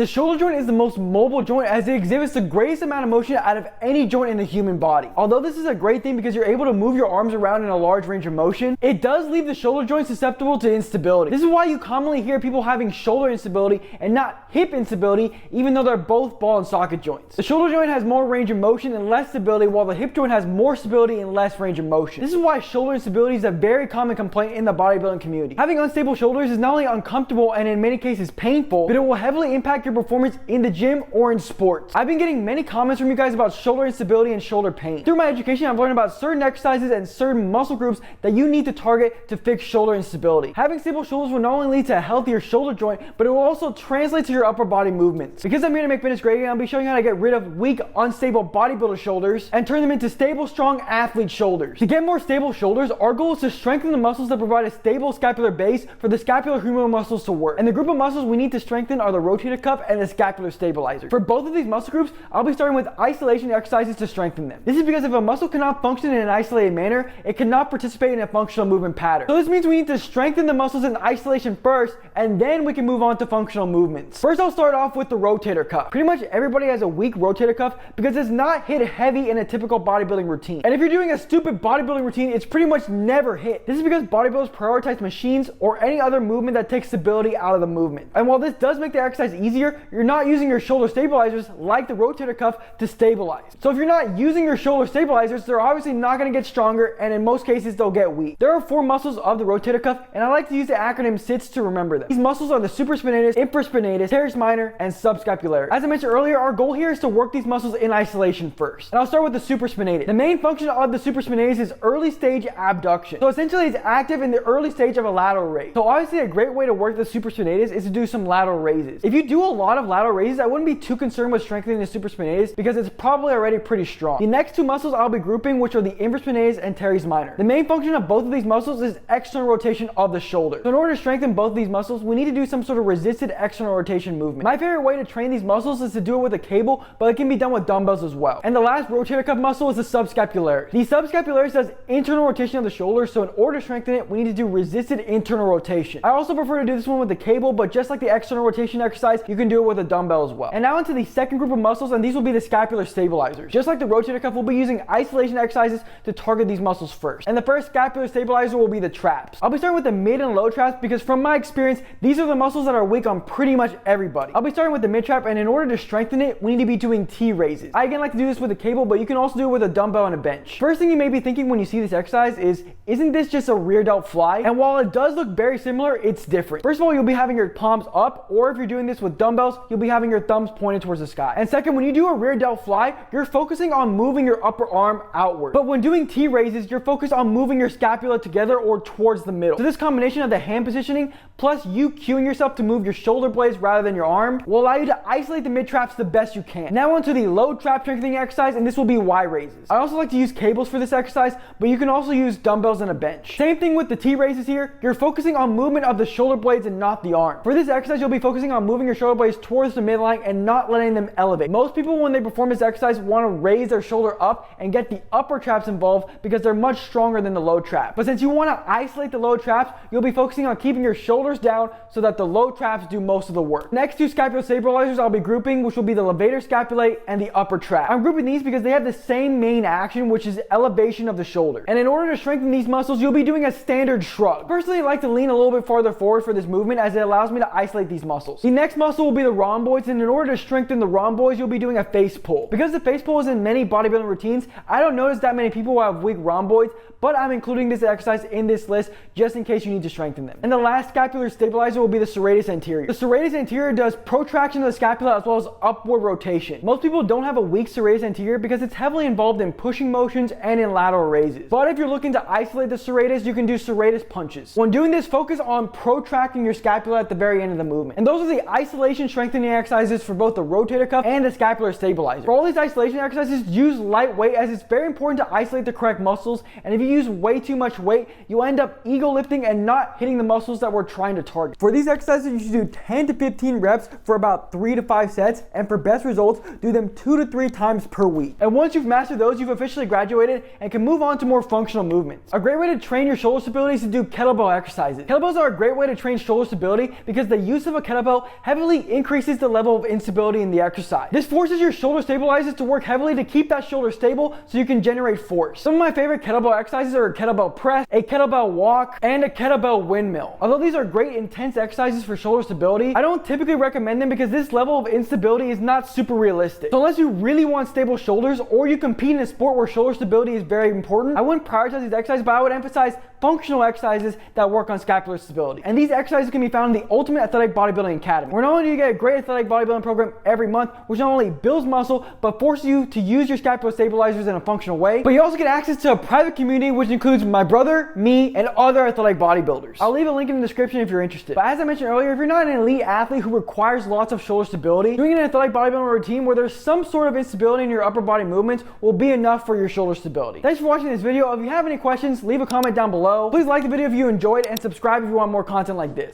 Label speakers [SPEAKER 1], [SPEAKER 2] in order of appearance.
[SPEAKER 1] The shoulder joint is the most mobile joint as it exhibits the greatest amount of motion out of any joint in the human body. Although this is a great thing because you're able to move your arms around in a large range of motion, it does leave the shoulder joint susceptible to instability. This is why you commonly hear people having shoulder instability and not hip instability, even though they're both ball and socket joints. The shoulder joint has more range of motion and less stability, while the hip joint has more stability and less range of motion. This is why shoulder instability is a very common complaint in the bodybuilding community. Having unstable shoulders is not only uncomfortable and in many cases painful, but it will heavily impact your performance in the gym or in sports. I've been getting many comments from you guys about shoulder instability and shoulder pain. Through my education, I've learned about certain exercises and certain muscle groups that you need to target to fix shoulder instability. Having stable shoulders will not only lead to a healthier shoulder joint, but it will also translate to your upper body movements. Because I'm here to make fitness great, I'll be showing you how to get rid of weak, unstable bodybuilder shoulders and turn them into stable, strong athlete shoulders. To get more stable shoulders, our goal is to strengthen the muscles that provide a stable scapular base for the scapulohumeral muscles to work. And the group of muscles we need to strengthen are the rotator cuff and the scapular stabilizer. For both of these muscle groups, I'll be starting with isolation exercises to strengthen them. This is because if a muscle cannot function in an isolated manner, it cannot participate in a functional movement pattern. So this means we need to strengthen the muscles in isolation first, and then we can move on to functional movements. First, I'll start off with the rotator cuff. Pretty much everybody has a weak rotator cuff because it's not hit heavy in a typical bodybuilding routine. And if you're doing a stupid bodybuilding routine, it's pretty much never hit. This is because bodybuilders prioritize machines or any other movement that takes stability out of the movement. And while this does make the exercise easier, you're not using your shoulder stabilizers like the rotator cuff to stabilize. So if you're not using your shoulder stabilizers, they're obviously not going to get stronger, and in most cases they'll get weak. There are 4 muscles of the rotator cuff, and I like to use the acronym SITS to remember them. These muscles are the supraspinatus, infraspinatus, teres minor, and subscapularis. As I mentioned earlier, our goal here is to work these muscles in isolation first. And I'll start with the supraspinatus. The main function of the supraspinatus is early stage abduction. So essentially it's active in the early stage of a lateral raise. So obviously a great way to work the supraspinatus is to do some lateral raises. If you do a lot of lateral raises, I wouldn't be too concerned with strengthening the supraspinatus because it's probably already pretty strong. The next 2 muscles I'll be grouping, which are the infraspinatus and teres minor. The main function of both of these muscles is external rotation of the shoulder. So in order to strengthen both of these muscles, we need to do some sort of resisted external rotation movement. My favorite way to train these muscles is to do it with a cable, but it can be done with dumbbells as well. And the last rotator cuff muscle is the subscapularis. The subscapularis does internal rotation of the shoulder, so in order to strengthen it, we need to do resisted internal rotation. I also prefer to do this one with the cable, but just like the external rotation exercise, you can do it with a dumbbell as well. And now into the second group of muscles, and these will be the scapular stabilizers. Just like the rotator cuff, we'll be using isolation exercises to target these muscles first. And the first scapular stabilizer will be the traps. I'll be starting with the mid and low traps because from my experience, these are the muscles that are weak on pretty much everybody. I'll be starting with the mid trap, and in order to strengthen it, we need to be doing T raises. I again like to do this with a cable, but you can also do it with a dumbbell and a bench. First thing you may be thinking when you see this exercise is, isn't this just a rear delt fly? And while it does look very similar, it's different. First of all, you'll be having your palms up, or if you're doing this with dumbbells, you'll be having your thumbs pointed towards the sky. And second, when you do a rear delt fly, you're focusing on moving your upper arm outward. But when doing T raises, you're focused on moving your scapula together or towards the middle. So this combination of the hand positioning plus you cueing yourself to move your shoulder blades rather than your arm will allow you to isolate the mid traps the best you can. Now onto the low trap strengthening exercise, and this will be Y raises. I also like to use cables for this exercise, but you can also use dumbbells and a bench. Same thing with the T raises here. You're focusing on movement of the shoulder blades and not the arm. For this exercise, you'll be focusing on moving your shoulder blades towards the midline and not letting them elevate. Most people, when they perform this exercise, want to raise their shoulder up and get the upper traps involved because they're much stronger than the low trap. But since you want to isolate the low traps, you'll be focusing on keeping your shoulders down so that the low traps do most of the work. Next 2 scapular stabilizers I'll be grouping, which will be the levator scapulae and the upper trap. I'm grouping these because they have the same main action, which is elevation of the shoulder. And in order to strengthen these muscles, you'll be doing a standard shrug. Personally, I like to lean a little bit farther forward for this movement as it allows me to isolate these muscles. The next muscle will be the rhomboids, and in order to strengthen the rhomboids, you'll be doing a face pull. Because the face pull is in many bodybuilding routines, I don't notice that many people who have weak rhomboids, but I'm including this exercise in this list just in case you need to strengthen them. And the last scapular stabilizer will be the serratus anterior. The serratus anterior does protraction of the scapula as well as upward rotation. Most people don't have a weak serratus anterior because it's heavily involved in pushing motions and in lateral raises. But if you're looking to isolate the serratus, you can do serratus punches. When doing this, focus on protracting your scapula at the very end of the movement. And those are the isolation strengthening exercises for both the rotator cuff and the scapular stabilizer. For all these isolation exercises, use light weight as it's very important to isolate the correct muscles, and if you use way too much weight, you'll end up ego lifting and not hitting the muscles that we're trying to target. For these exercises, you should do 10 to 15 reps for about 3 to 5 sets, and for best results, do them 2 to 3 times per week. And once you've mastered those, you've officially graduated and can move on to more functional movements. A great way to train your shoulder stability is to do kettlebell exercises. Kettlebells are a great way to train shoulder stability because the use of a kettlebell heavily increases the level of instability in the exercise. This forces your shoulder stabilizers to work heavily to keep that shoulder stable so you can generate force. Some of my favorite kettlebell exercises are a kettlebell press, a kettlebell walk, and a kettlebell windmill. Although these are great intense exercises for shoulder stability, I don't typically recommend them because this level of instability is not super realistic. So unless you really want stable shoulders or you compete in a sport where shoulder stability is very important, I wouldn't prioritize these exercises, but I would emphasize functional exercises that work on scapular stability. And these exercises can be found in the Ultimate Athletic Bodybuilding Academy, where not only do you get a great athletic bodybuilding program every month, which not only builds muscle, but forces you to use your scapular stabilizers in a functional way, but you also get access to a private community, which includes my brother, me, and other athletic bodybuilders. I'll leave a link in the description if you're interested. But as I mentioned earlier, if you're not an elite athlete who requires lots of shoulder stability, doing an athletic bodybuilding routine where there's some sort of instability in your upper body movements will be enough for your shoulder stability. Thanks for watching this video. If you have any questions, leave a comment down below. Please like the video if you enjoyed and subscribe if you want more content like this.